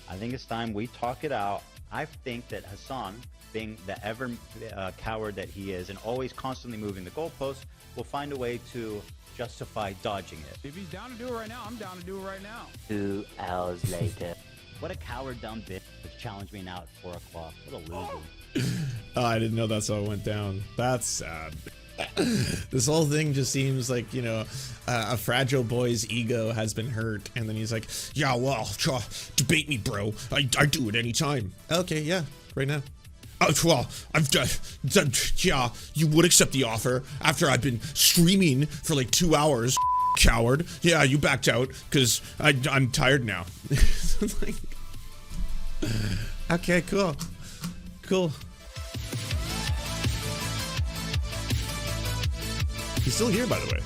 I think it's time we talk it out. I think that Hasan, being the ever coward that he is and always constantly moving the goalposts, will find a way to justify dodging it. If he's down to do it right now, I'm down to do it right now. 2 hours later. What a coward dumb bitch to challenge me now at 4 o'clock. What a loser. Oh, I didn't know that's how it went down. That's sad. This whole thing just seems like, you know, a fragile boy's ego has been hurt, and then he's like, yeah, well, debate me, bro. I do it anytime. Okay, yeah, right now. Well, I've done, yeah, you would accept the offer after I've been streaming for like 2 hours, coward. Yeah, you backed out because I'm tired now. Like, okay, cool. Cool. He's still here, by the way.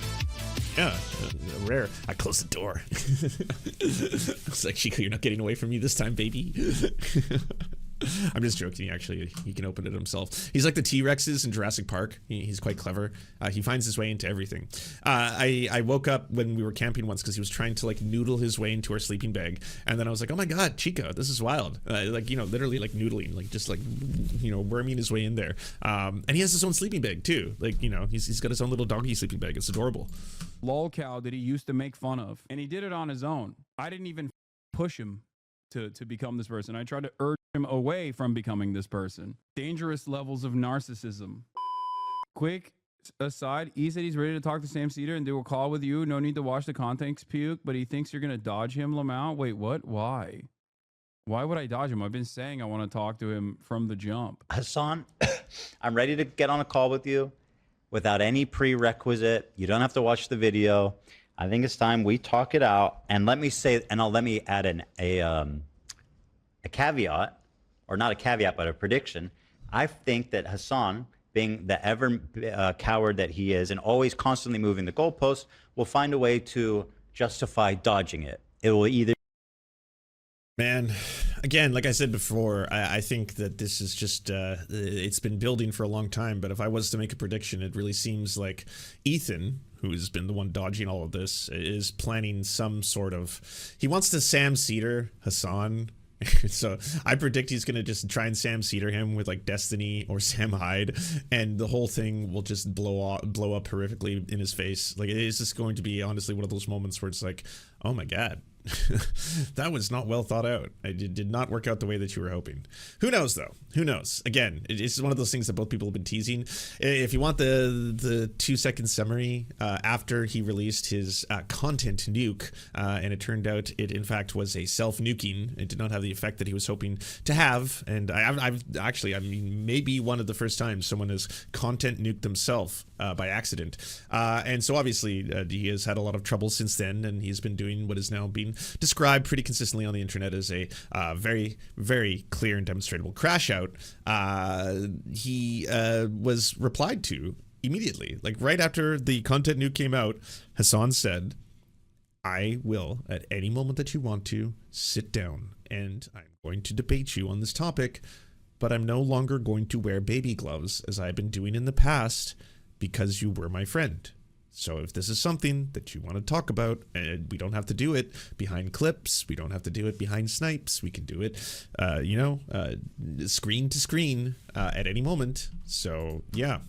Yeah, rare. I closed the door. It's like, Chico, you're not getting away from me this time, baby. I'm just joking. Actually, he can open it himself. He's like the T-Rexes in Jurassic Park. He's quite clever. He finds his way into everything. I woke up when we were camping once because he was trying to like noodle his way into our sleeping bag, and then I was like, oh my god, Chico, this is wild. Like, you know, literally like noodling, like just like, you know, worming his way in there. And he has his own sleeping bag too. Like, you know, he's got his own little doggy sleeping bag. It's adorable. Lol cow that he used to make fun of, and he did it on his own. I didn't even push him to become this person. I tried to urge him away from becoming this person. Dangerous levels of narcissism. Quick aside, he said he's ready to talk to Sam Cedar and do a call with you. No need to watch the context puke, but he thinks you're going to dodge him, Lamau. Wait, what? Why? Why would I dodge him? I've been saying I want to talk to him from the jump. Hasan, I'm ready to get on a call with you without any prerequisite. You don't have to watch the video. I think it's time we talk it out. And let me say, and let me add a caveat, or not a caveat, but a prediction. I think that Hasan, being the ever coward that he is and always constantly moving the goalposts, will find a way to justify dodging it. It will either... Man, again, like I said before, I think that this is just, it's been building for a long time, but if I was to make a prediction, it really seems like Ethan, who's been the one dodging all of this, is planning some sort of... He wants to Sam Cedar Hasan. So I predict he's going to just try and Sam Cedar him with like Destiny or Sam Hyde, and the whole thing will just blow up horrifically in his face. Like, it's just going to be honestly one of those moments where it's like, oh my god. That was not well thought out. It did not work out the way that you were hoping. Who knows though? Who knows? Again, it's one of those things that both people have been teasing. If you want the 2-second summary, after he released his content nuke, and it turned out it in fact was a self-nuking. It did not have the effect that he was hoping to have. And I've actually, I mean, maybe one of the first times someone has content nuked themselves by accident. And so obviously he has had a lot of trouble since then, and he's been doing what is now being described pretty consistently on the internet as a very, very clear and demonstrable crash out. He was replied to immediately, like right after the content nuke came out. Hasan said, I will, at any moment that you want to, sit down and I'm going to debate you on this topic, but I'm no longer going to wear baby gloves as I've been doing in the past because you were my friend. So if this is something that you want to talk about, and we don't have to do it behind clips, we don't have to do it behind snipes, we can do it, you know, screen to screen at any moment. So yeah,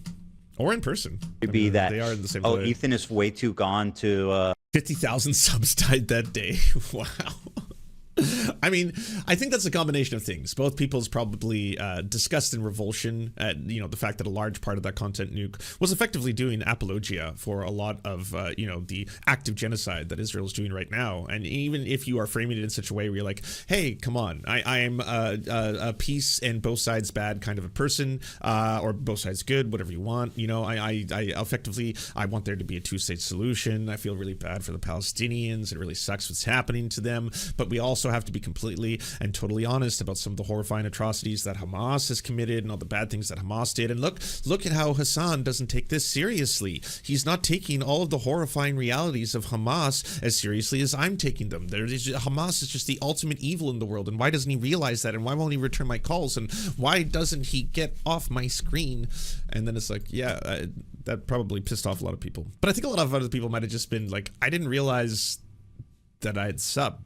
or in person. Be that they are in the same. Oh, play. Ethan is way too gone to 50,000 subs died that day. Wow. I mean, I think that's a combination of things. Both people's probably disgust and revulsion at, you know, the fact that a large part of that content nuke was effectively doing apologia for a lot of, you know, the active genocide that Israel is doing right now. And even if you are framing it in such a way where you're like, hey, come on, I am a peace and both sides bad kind of a person, or both sides good, whatever you want. You know, I effectively, I want there to be a two-state solution. I feel really bad for the Palestinians. It really sucks what's happening to them. But we also have to be completely and totally honest about some of the horrifying atrocities that Hamas has committed and all the bad things that Hamas did. And look at how Hasan doesn't take this seriously. He's not taking all of the horrifying realities of Hamas as seriously as I'm taking them. Hamas is just the ultimate evil in the world, and why doesn't he realize that? And why won't he return my calls? And why doesn't he get off my screen? And then it's like, yeah, that probably pissed off a lot of people. But I think a lot of other people might have just been like, I didn't realize that I had subbed.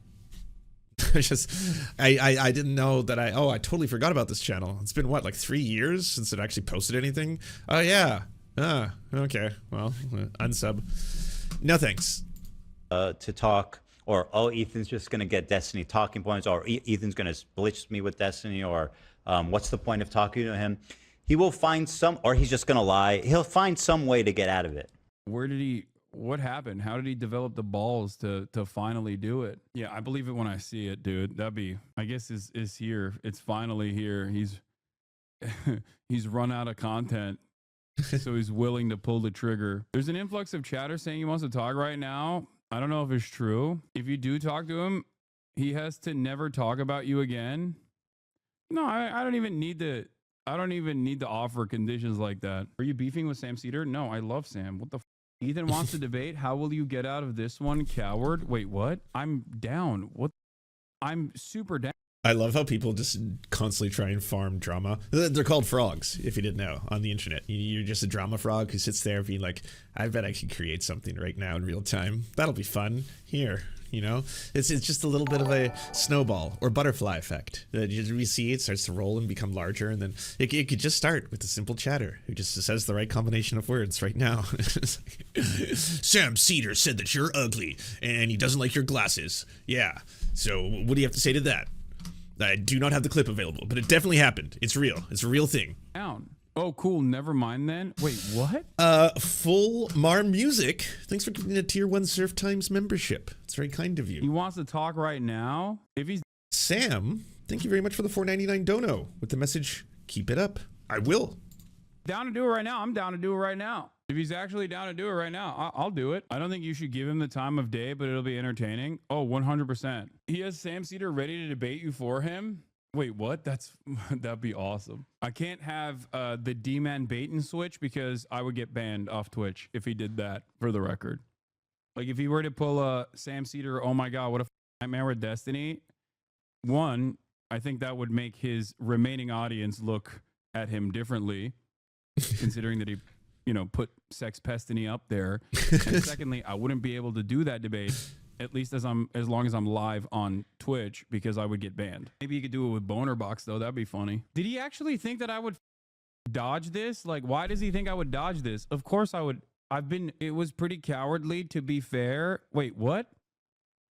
I didn't know that I totally forgot about this channel. It's been what, like 3 years since it actually posted anything? Oh yeah. Okay. Well, unsub. No thanks. To talk, or Ethan's just gonna get Destiny talking points, or Ethan's gonna blitz me with Destiny, or what's the point of talking to him? He will find some, or he's just gonna lie. He'll find some way to get out of it. What happened? How did he develop the balls to finally do it? Yeah, I believe it when I see it, dude. That'd be, I guess is here. It's finally here. He's run out of content. So he's willing to pull the trigger. There's an influx of chatter saying he wants to talk right now. I don't know if it's true. If you do talk to him, he has to never talk about you again. No, I don't even need to. I don't even need to offer conditions like that. Are you beefing with Sam Cedar? No, I love Sam. What the f? Ethan wants to debate. How will you get out of this one, coward? Wait, what? I'm down. What? I'm super down. I love how people just constantly try and farm drama. They're called frogs, if you didn't know, on the internet. You're just a drama frog who sits there being like, I bet I could create something right now in real time. That'll be fun. Here, you know? It's just a little bit of a snowball or butterfly effect. You see it starts to roll and become larger, and then it could just start with a simple chatter who just says the right combination of words right now. Sam Cedar said that you're ugly, and he doesn't like your glasses. Yeah, so what do you have to say to that? I do not have the clip available, but it definitely happened. It's real. It's a real thing. Down. Oh, cool. Never mind then. Wait, what? Full Mar Music. Thanks for giving a tier 1 Serf Times membership. It's very kind of you. He wants to talk right now. If he's Sam, thank you very much for the $4.99 dono with the message, keep it up. I will. down to do it right now, I'm down to do it right now. If he's actually down to do it right now, I'll do it. I don't think you should give him the time of day, but it'll be entertaining. Oh, 100%. He has Sam Cedar ready to debate you for him. Wait, what? That'd be awesome. I can't have the D-man bait and switch because I would get banned off Twitch if he did that, for the record. Like if he were to pull a Sam Cedar, oh my God, what a nightmare with Destiny. One, I think that would make his remaining audience look at him differently, considering that he, you know, put Sex Pestiny up there. And secondly, I wouldn't be able to do that debate, at least as long as I'm live on Twitch, because I would get banned. Maybe you could do it with Boner Box though. That'd be funny. Did he actually think that I would dodge this? Like, why does he think I would dodge this? Of course I would. It was pretty cowardly, to be fair. Wait, what?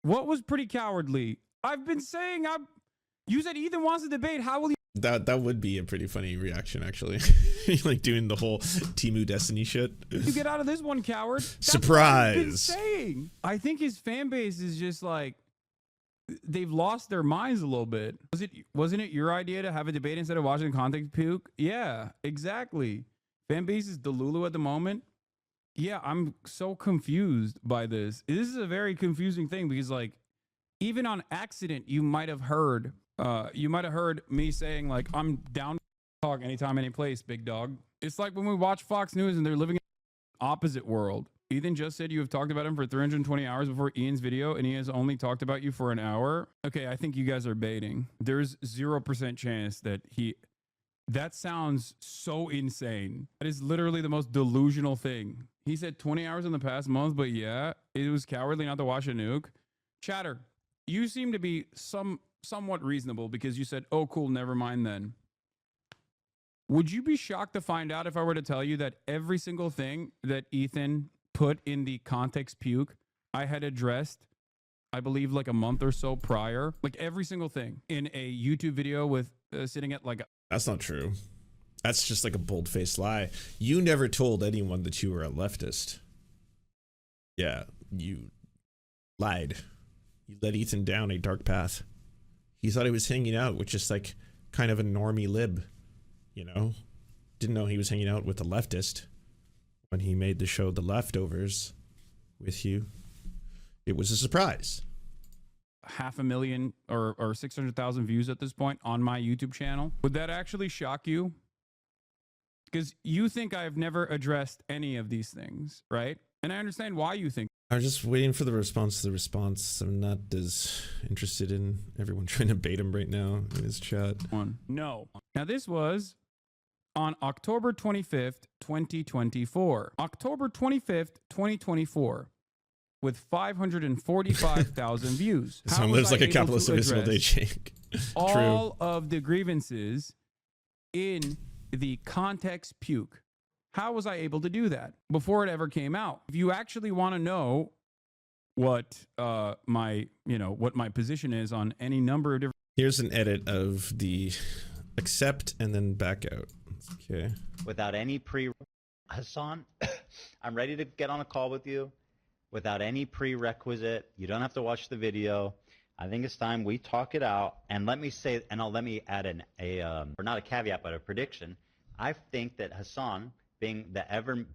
What was pretty cowardly? I've been saying you said Ethan wants to debate. How will you? That would be a pretty funny reaction, actually. Like doing the whole Temu Destiny shit. You get out of this one, coward. That's Surprise. what I've been saying. I think his fan base is just like, they've lost their minds a little bit. Wasn't it your idea to have a debate instead of watching content puke? Yeah, exactly. Fan base is Delulu at the moment. Yeah, I'm so confused by this. This is a very confusing thing because, like, even on accident, you might have heard me saying, like, I'm down to talk anytime, any place, big dog. It's like when we watch Fox News and they're living in the opposite world. Ethan just said you have talked about him for 320 hours before Ian's video, and he has only talked about you for an hour. Okay, I think you guys are baiting. There's 0% chance that that sounds so insane. That is literally the most delusional thing. He said 20 hours in the past month, but yeah, it was cowardly not to watch a nuke. Chatter, you seem to be somewhat reasonable because you said, oh, cool, never mind then. Would you be shocked to find out if I were to tell you that every single thing that Ethan put in the context puke, I had addressed, I believe, like a month or so prior? Like every single thing in a YouTube video with sitting at like a... That's not true. That's just like a bold-faced lie. You never told anyone that you were a leftist. Yeah, you lied. You led Ethan down a dark path. He thought he was hanging out with just like kind of a normie lib, you know? Didn't know he was hanging out with a leftist when he made the show The Leftovers with you. It was a surprise. 500,000 or 600,000 views at this point on my YouTube channel. Would that actually shock you? Because you think I've never addressed any of these things, right? And I understand why you think. I'm just waiting for the response to the response. I'm not as interested in everyone trying to bait him right now in his chat. No. Now this was on October 25th, 2024. October 25th, 2024. with 545,000 views. How Someone was lives I like a able capitalist to invisible day, address Jake. all of the grievances in the context puke? How was I able to do that before it ever came out? If you actually want to know what my position is on any number of different Here's an edit of the accept and then back out. Okay. Without any Hasan, I'm ready to get on a call with you without any prerequisite. You don't have to watch the video. I think it's time we talk it out. And let me say, and let me add or not a caveat, but a prediction. I think that Hasan, being the ever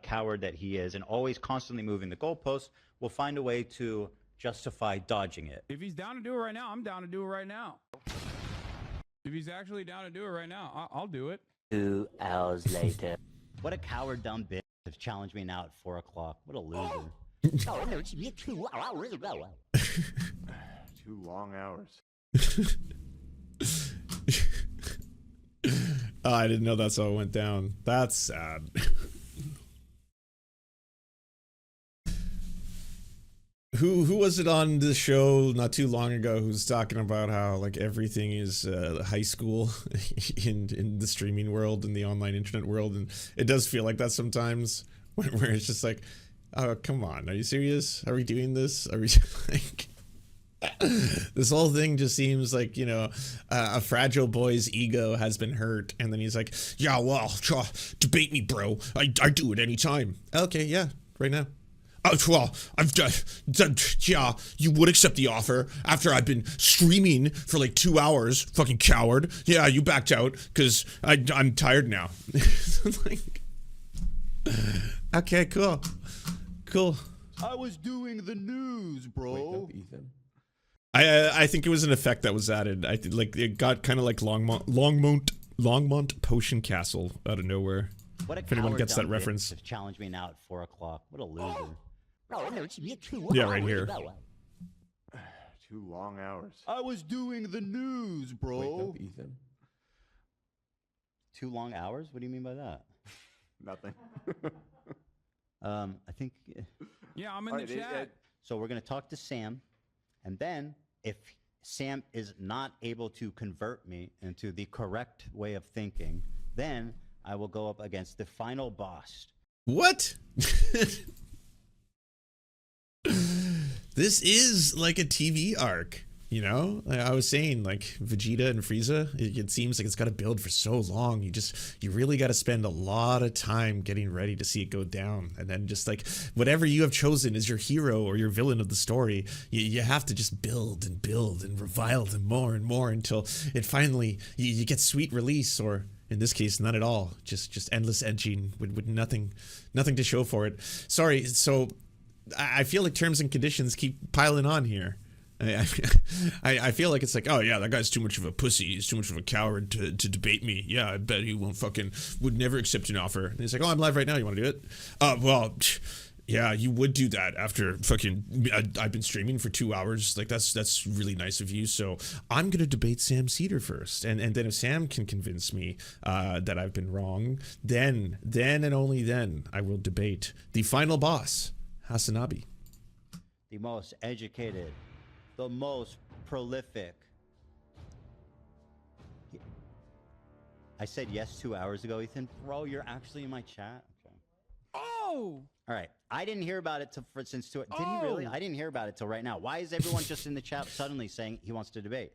coward that he is and always constantly moving the goalposts, will find a way to justify dodging it. If he's down to do it right now, I'm down to do it right now. If he's actually down to do it right now, I'll do it. 2 hours later. What a coward, dumb bitch to challenge me now at 4 o'clock. What a loser. 2 long hours. Oh, I didn't know that's how it went down. That's sad. Who was it on the show not too long ago who's talking about how like everything is high school in the streaming world and the online internet world, and it does feel like that sometimes where it's just like, oh come on, are you serious? Are we doing this? Are we like this whole thing just seems like, you know, a fragile boy's ego has been hurt, and then he's like, yeah, well, debate me, bro. I do it anytime. Okay, yeah, right now. Well, I've done, yeah, you would accept the offer after I've been streaming for like 2 hours, fucking coward. Yeah, you backed out because I'm tired now. Like, okay, cool. I was doing the news, bro. I think it was an effect that was added. I think like it got kind of like Longmont Potion Castle out of nowhere. What a if anyone coward, gets that dumb bitch reference. to challenge me now at 4 o'clock. What a loser. Yeah, right here. 2 long hours. I was doing the news, bro. 2 long hours? What do you mean by that? Nothing. I think. Yeah, I'm in the chat. So we're gonna talk to Sam, and then if Sam is not able to convert me into the correct way of thinking, then I will go up against the final boss. What? This is like a TV arc, you know? Like I was saying, like Vegeta and Frieza, it seems like it's got to build for so long. You really got to spend a lot of time getting ready to see it go down. And then just like whatever you have chosen as your hero or your villain of the story, you have to just build and revile them more and more until it finally, you get sweet release, or in this case, none at all. Just endless edging with nothing to show for it. Sorry, so I feel like terms and conditions keep piling on here. I feel like it's like, oh yeah, that guy's too much of a pussy. He's too much of a coward to debate me. Yeah, I bet he would never accept an offer. And he's like, oh, I'm live right now. You want to do it? Well, yeah, you would do that after fucking I've been streaming for 2 hours. Like that's really nice of you. So I'm gonna debate Sam Cedar first, and then if Sam can convince me that I've been wrong, then and only then I will debate the final boss, Hasanabi. The most educated, the most prolific. I said yes 2 hours ago, Ethan. Bro, you're actually in my chat? Okay. Oh! All right. I didn't hear about it since 2. Did he really? I didn't hear about it till right now. Why is everyone just in the chat suddenly saying he wants to debate?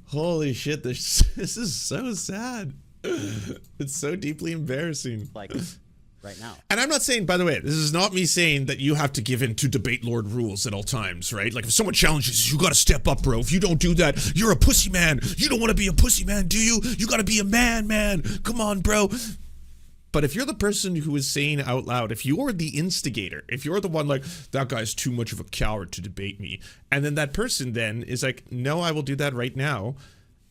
Holy shit, this is so sad. It's so deeply embarrassing. Like, right now. And I'm not saying, by the way, this is not me saying that you have to give in to debate lord rules at all times, right? Like if someone challenges you, you gotta step up, bro. If you don't do that, you're a pussy man. You don't want to be a pussy man, do you? You gotta be a man. Come on, bro. But if you're the person who is saying out loud, if you're the instigator, if you're the one like, that guy's too much of a coward to debate me, and then that person then is like, no, I will do that right now,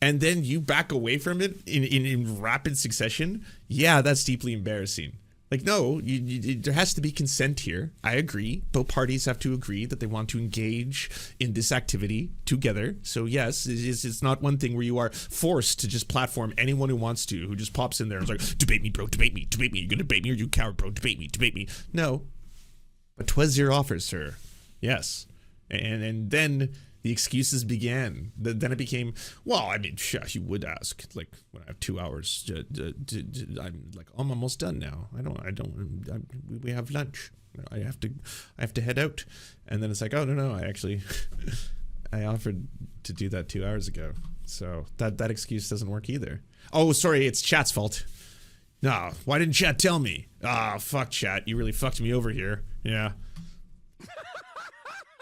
and then you back away from it in rapid succession, yeah, that's deeply embarrassing. Like, no, there has to be consent here. I agree. Both parties have to agree that they want to engage in this activity together. So yes, it's not one thing where you are forced to just platform anyone who wants to, who just pops in there and is like, debate me, bro, debate me, debate me. You're gonna debate me, or you coward, bro, debate me, debate me. No, but 'twas your offer, sir. Yes, and then the excuses began. Then it became, well, I mean, sure, you would ask, like, when I have 2 hours, I'm like, I'm almost done now. We have lunch. I have to head out. And then it's like, oh, no, I actually, I offered to do that 2 hours ago. So that excuse doesn't work either. Oh, sorry, it's chat's fault. No, why didn't chat tell me? Ah, fuck chat. You really fucked me over here. Yeah.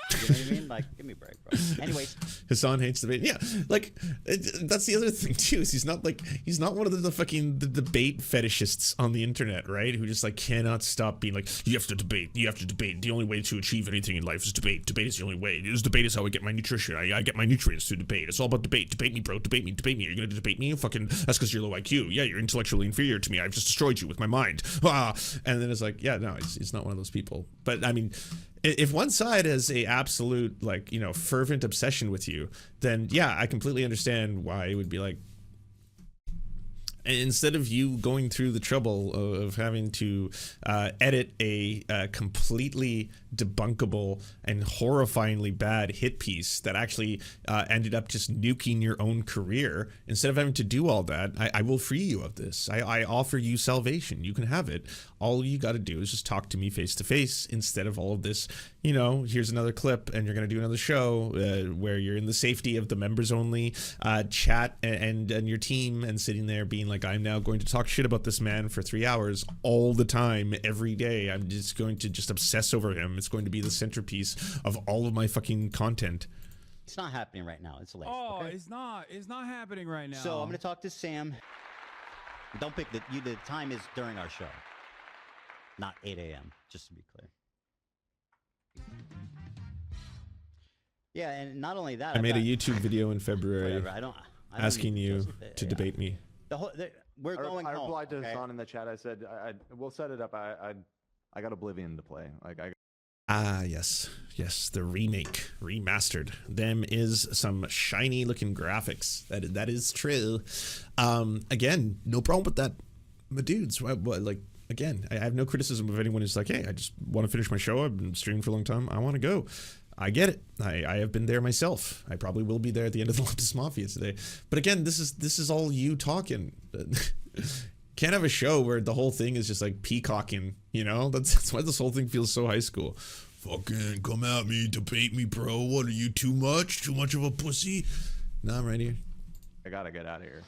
You know what I mean? Like, give me a break, bro. Anyways, Hasan hates debate. Yeah, like that's the other thing too. Is he's not one of the fucking debate fetishists on the internet, right? Who just like cannot stop being like, you have to debate. You have to debate. The only way to achieve anything in life is debate. Debate is the only way. Debate is how I get my nutrition. I get my nutrients through debate. It's all about debate. Debate me, bro. Debate me. Debate me. You're gonna debate me? Fucking. That's because you're low IQ. Yeah, you're intellectually inferior to me. I've just destroyed you with my mind. Ah. And then it's like, yeah, no, it's not one of those people. But I mean, if one side has a absolute, like, you know, fervent obsession with you, then yeah, I completely understand why it would be like, instead of you going through the trouble of having to edit a completely debunkable and horrifyingly bad hit piece that actually ended up just nuking your own career, instead of having to do all that, I will free you of this. I offer you salvation. You can have it. All you got to do is just talk to me face to face, instead of all of this, you know, here's another clip and you're going to do another show where you're in the safety of the members only chat and your team, and sitting there being like, I'm now going to talk shit about this man for 3 hours all the time, every day. I'm just going to just obsess over him. It's going to be the centerpiece of all of my fucking content. it's not happening right now. It's late. Oh, okay? it's not happening right now. So I'm gonna talk to Sam. Don't pick the time is during our show, not 8 a.m. Just to be clear. Yeah, and not only that, I made a YouTube video in February whatever, I don't asking need you Joseph, to yeah. debate me. We're going I home. replied to okay? Hasan in the chat. I said, we'll set it up. I got Oblivion to play. Like, Ah, yes, the remake, remastered. Them is some shiny looking graphics. That is true. Again, no problem with that. My dudes, like, again, I have no criticism of anyone who's like, hey, I just want to finish my show. I've been streaming for a long time. I want to go. I get it. I have been there myself. I probably will be there at the end of the Leptis Mafia today. But again, this is all you talking. Can't have a show where the whole thing is just like peacocking, you know? That's why this whole thing feels so high school. Fucking come at me, debate me, bro. What are you, too much? Too much of a pussy? No, I'm right here. I gotta get out of here.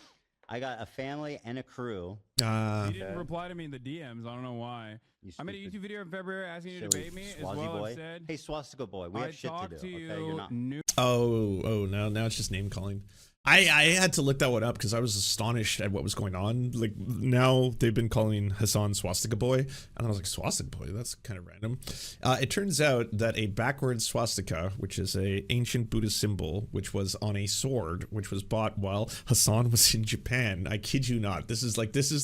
I got a family and a crew. He didn't reply to me in the DMs. I don't know why. I made a YouTube video in February asking you to debate me. As well as said, hey, Swastika boy, we have shit to do. Okay, you're not. Oh, now it's just name calling. I had to look that one up because I was astonished at what was going on. Like, now they've been calling Hasan Swastika Boy, and I was like, Swastika Boy? That's kind of random. It turns out that a backwards swastika, which is a ancient Buddhist symbol, which was on a sword, which was bought while Hasan was in Japan. I kid you not. This is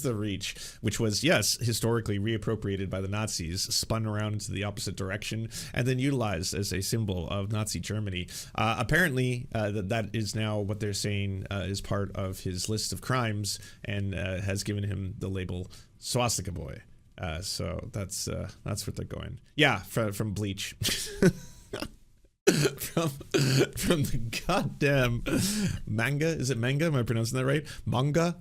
the reach, which was, yes, historically reappropriated by the Nazis, spun around into the opposite direction, and then utilized as a symbol of Nazi Germany. Apparently, that is now what they're saying is part of his list of crimes, and has given him the label Swastika Boy. So that's what they're going. Yeah, from Bleach. from the goddamn manga. Is it manga? Am I pronouncing that right? Manga,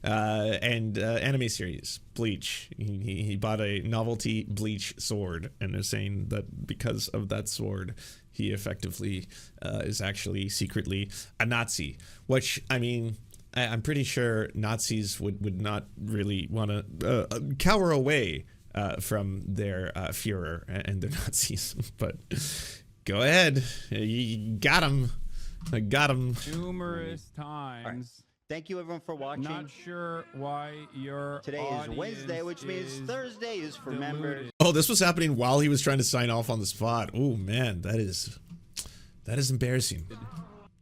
and anime series Bleach. He bought a novelty Bleach sword, and they're saying that because of that sword, he effectively is actually secretly a Nazi. Which, I mean, I'm pretty sure Nazis would not really want to cower away from their Führer and their Nazis, but. Go ahead. You got him. I got him. Numerous times. Right. Thank you, everyone, for watching. Not sure why your Today is Wednesday, which means Thursday is for members. Oh, this was happening while he was trying to sign off on the spot. Oh, man, that is embarrassing.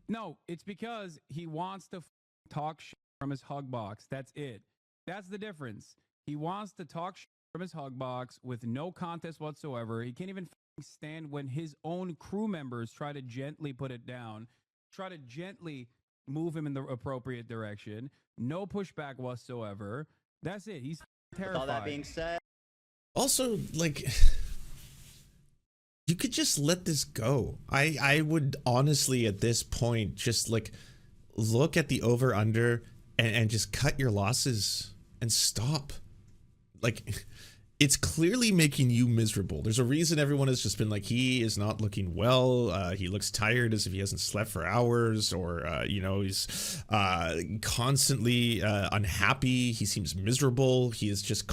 No, it's because he wants to talk shit from his hug box. That's it. That's the difference. He wants to talk shit from his hug box with no contest whatsoever. He can't even stand when his own crew members try to gently put it down, try to gently move him in the appropriate direction. No pushback whatsoever. That's it. He's terrified. With all that being said, Also, like, you could just let this go. I would honestly at this point just like look at the over under and just cut your losses and stop. Like, it's clearly making you miserable. There's a reason everyone has just been like, he is not looking well. He looks tired as if he hasn't slept for hours, or, you know, he's constantly unhappy. He seems miserable. He is just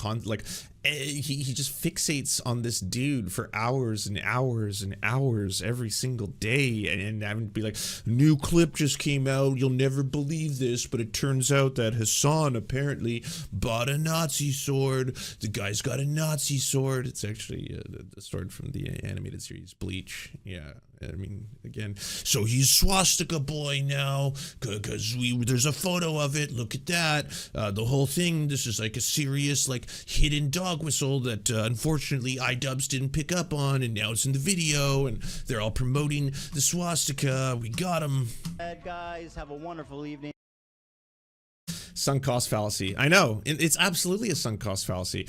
he just fixates on this dude for hours and hours and hours every single day, and having to be like, new clip just came out, you'll never believe this, but it turns out that Hasan apparently bought a Nazi sword. The guy's got a Nazi sword. It's actually the sword from the animated series Bleach. Yeah, I mean, again, so he's swastika boy now because there's a photo of it. Look at that. The whole thing, this is like a serious like hidden dog whistle that unfortunately iDubbbz didn't pick up on, and now it's in the video, and they're all promoting the swastika. We got him. guys, have a wonderful evening. Sunk cost fallacy. I know, it's absolutely a sunk cost fallacy.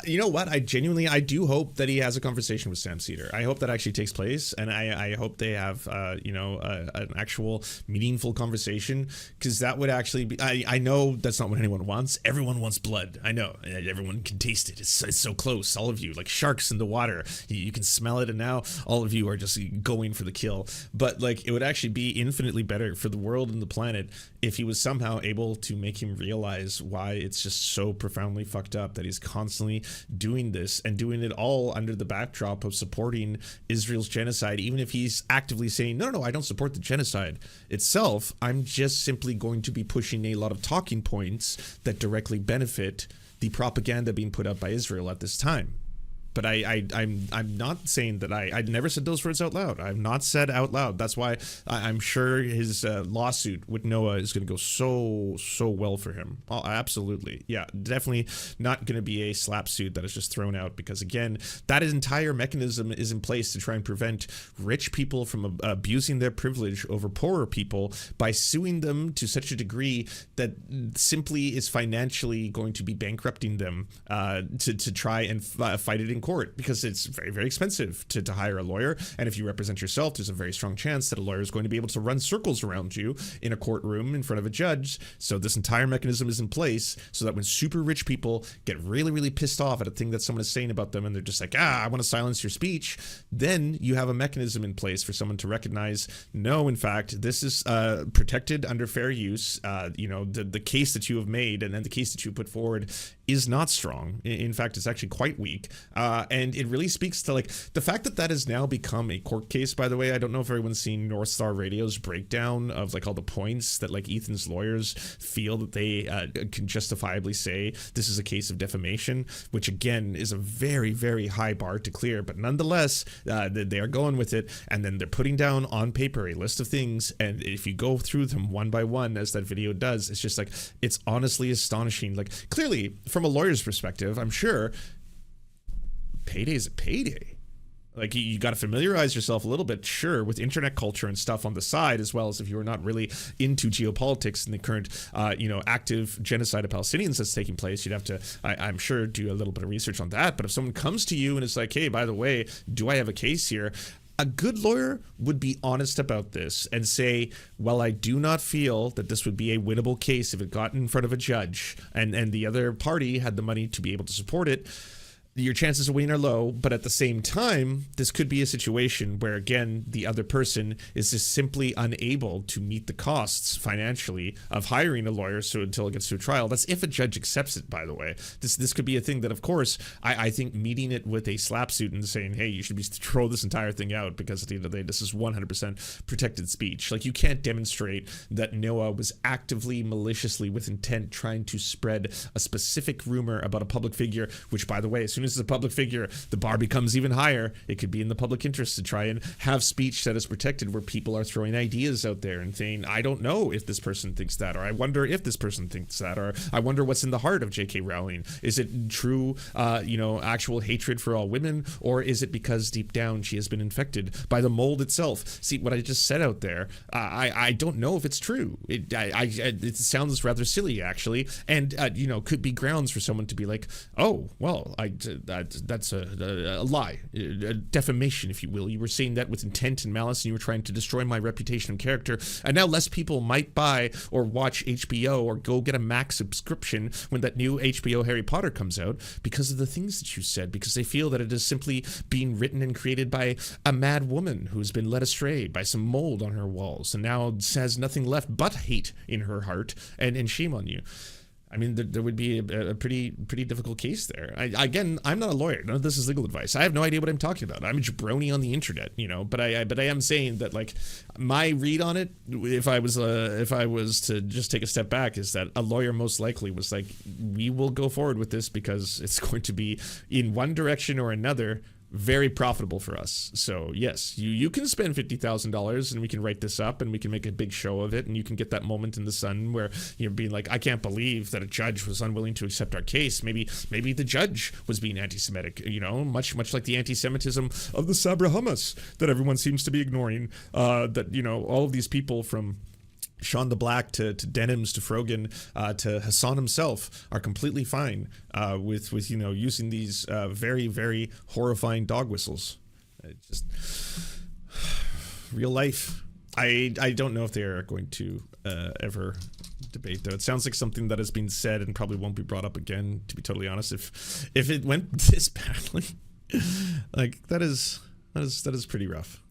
You know what? I do hope that he has a conversation with Sam Cedar. I hope that actually takes place, and I hope they have, you know, an actual meaningful conversation, because that would actually be. I know that's not what anyone wants. Everyone wants blood. I know. Everyone can taste it. It's so close. All of you, like sharks in the water. You can smell it, and now all of you are just going for the kill. But like, it would actually be infinitely better for the world and the planet if he was somehow able to make him realize why it's just so profoundly fucked up that he's constantly doing this, and doing it all under the backdrop of supporting Israel's genocide. Even if he's actively saying, no, I don't support the genocide itself, I'm just simply going to be pushing a lot of talking points that directly benefit the propaganda being put out by Israel at this time. But I'm not saying that I never said those words out loud. I've not said out loud. That's why I'm sure his lawsuit with Noah is going to go so well for him. Oh, absolutely. Yeah, definitely not going to be a slap suit that is just thrown out, because again, that entire mechanism is in place to try and prevent rich people from abusing their privilege over poorer people by suing them to such a degree that simply is financially going to be bankrupting them to try and fight it in court, because it's very expensive to hire a lawyer, and if you represent yourself, there's a very strong chance that a lawyer is going to be able to run circles around you in a courtroom in front of a judge. So this entire mechanism is in place so that when super rich people get really pissed off at a thing that someone is saying about them, and they're just like, I want to silence your speech, then you have a mechanism in place for someone to recognize, no, in fact, this is protected under fair use. You know, the case that you have made and then the case that you put forward is not strong. In fact, it's actually quite weak. And it really speaks to like the fact that that has now become a court case. By the way, I don't know if everyone's seen North Star Radio's breakdown of like all the points that like Ethan's lawyers feel that they can justifiably say this is a case of defamation, which again is a very high bar to clear. But nonetheless, they are going with it, and then they're putting down on paper a list of things. And if you go through them one by one, as that video does, it's just like, it's honestly astonishing. Like, clearly, from a lawyer's perspective, I'm sure payday is a payday. Like, you got to familiarize yourself a little bit, sure, with internet culture and stuff on the side, as well as if you are not really into geopolitics and the current, you know, active genocide of Palestinians that's taking place, you'd have to, I'm sure, do a little bit of research on that. But if someone comes to you and it's like, hey, by the way, do I have a case here? A good lawyer would be honest about this and say, well, I do not feel that this would be a winnable case if it got in front of a judge and the other party had the money to be able to support it. Your chances of winning are low, but at the same time, this could be a situation where, again, the other person is just simply unable to meet the costs financially of hiring a lawyer until it gets to a trial. That's if a judge accepts it, by the way. This could be a thing that, of course, I think meeting it with a slap suit and saying, hey, you should throw this entire thing out because at the end of the day, this is 100% protected speech. Like, you can't demonstrate that Noah was actively, maliciously, with intent, trying to spread a specific rumor about a public figure, which, by the way, as soon soon as it's a public figure, the bar becomes even higher. It could be in the public interest to try and have speech that is protected where people are throwing ideas out there and saying, I don't know if this person thinks that, or I wonder if this person thinks that, or I wonder what's in the heart of J.K. Rowling. Is it true, actual hatred for all women, or is it because deep down she has been infected by the mold itself? See, what I just said out there, I don't know if it's true. It sounds rather silly, actually, and could be grounds for someone to be like, oh, well, that's a lie, a defamation, if you will. You were saying that with intent and malice, and you were trying to destroy my reputation and character, and now less people might buy or watch HBO or go get a Mac subscription when that new HBO Harry Potter comes out because of the things that you said, because they feel that it is simply being written and created by a mad woman who's been led astray by some mold on her walls and now has nothing left but hate in her heart, and shame on you. I mean, there would be a pretty difficult case there. Again, I'm not a lawyer. None of this is legal advice. I have no idea what I'm talking about. I'm a jabroni on the internet, but I am saying that, like, my read on it, if I was to just take a step back, is that a lawyer most likely was like, we will go forward with this because it's going to be in one direction or another very profitable for us. So yes, you can spend $50,000 and we can write this up and we can make a big show of it, and you can get that moment in the sun where you're being like, I can't believe that a judge was unwilling to accept our case. Maybe the judge was being anti-Semitic, much like the anti-Semitism of the Sabra Hamas that everyone seems to be ignoring. That all of these people from Sean the Black to Denims to Frogan to Hasan himself are completely fine with using these very, very horrifying dog whistles. Just real life. I don't know if they are going to ever debate, though. It sounds like something that has been said and probably won't be brought up again, to be totally honest. If it went this badly, like that is pretty rough.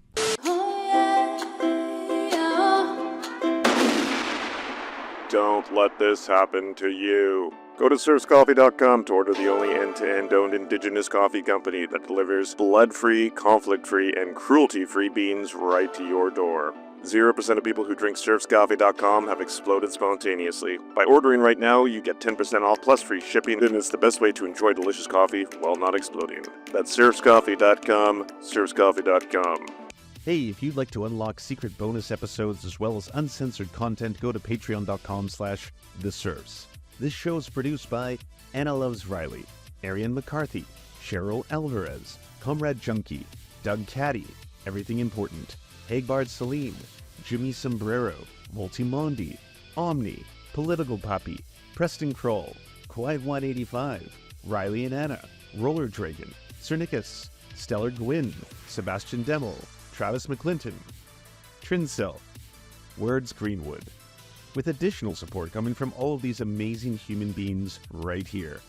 Don't let this happen to you. Go to serfscoffee.com to order the only end-to-end owned indigenous coffee company that delivers blood-free, conflict-free, and cruelty-free beans right to your door. 0% of people who drink serfscoffee.com have exploded spontaneously. By ordering right now, you get 10% off plus free shipping, and it's the best way to enjoy delicious coffee while not exploding. That's serfscoffee.com, serfscoffee.com. Hey, if you'd like to unlock secret bonus episodes as well as uncensored content, go to patreon.com/The Serfs. This show is produced by Anna Loves Riley, Arian McCarthy, Cheryl Alvarez, Comrade Junkie, Doug Caddy, Everything Important, Hagbard Celine, Jimmy Sombrero, Multimondi, Omni, Political Poppy, Preston Kroll, Quiet 185, Riley and Anna, Roller Dragon, Cernicus, Stellar Gwyn, Sebastian Demel, Travis McClinton, Trincell, Words Greenwood, with additional support coming from all of these amazing human beings right here.